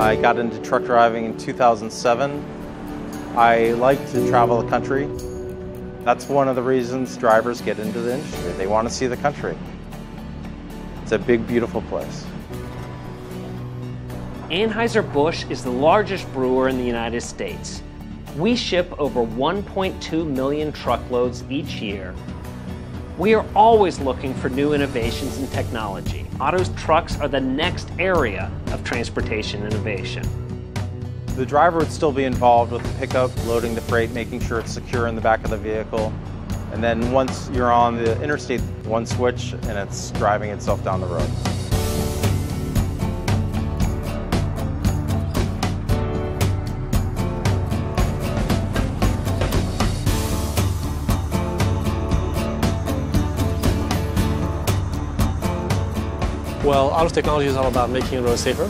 I got into truck driving in 2007. I like to travel the country. That's one of the reasons drivers get into the industry. They want to see the country. It's a big, beautiful place. Anheuser-Busch is the largest brewer in the United States. We ship over 1.2 million truckloads each year. We are always looking for new innovations in technology. Otto's trucks are the next area of transportation innovation. The driver would still be involved with the pickup, loading the freight, making sure it's secure in the back of the vehicle. And then once you're on the interstate, one switch and it's driving itself down the road. Well, Otto's technology is all about making roads safer.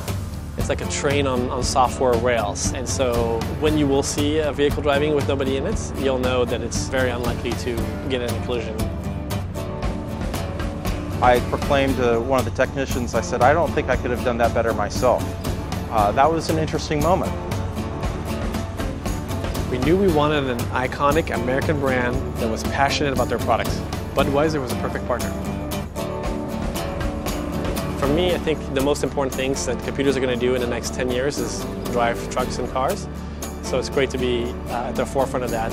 It's like a train on software rails. And so when you will see a vehicle driving with nobody in it, you'll know that it's very unlikely to get in a collision. I proclaimed to one of the technicians, I said, I don't think I could have done that better myself. That was an interesting moment. We knew we wanted an iconic American brand that was passionate about their products. Budweiser was a perfect partner. For me, I think the most important things that computers are going to do in the next 10 years is drive trucks and cars. So it's great to be at the forefront of that.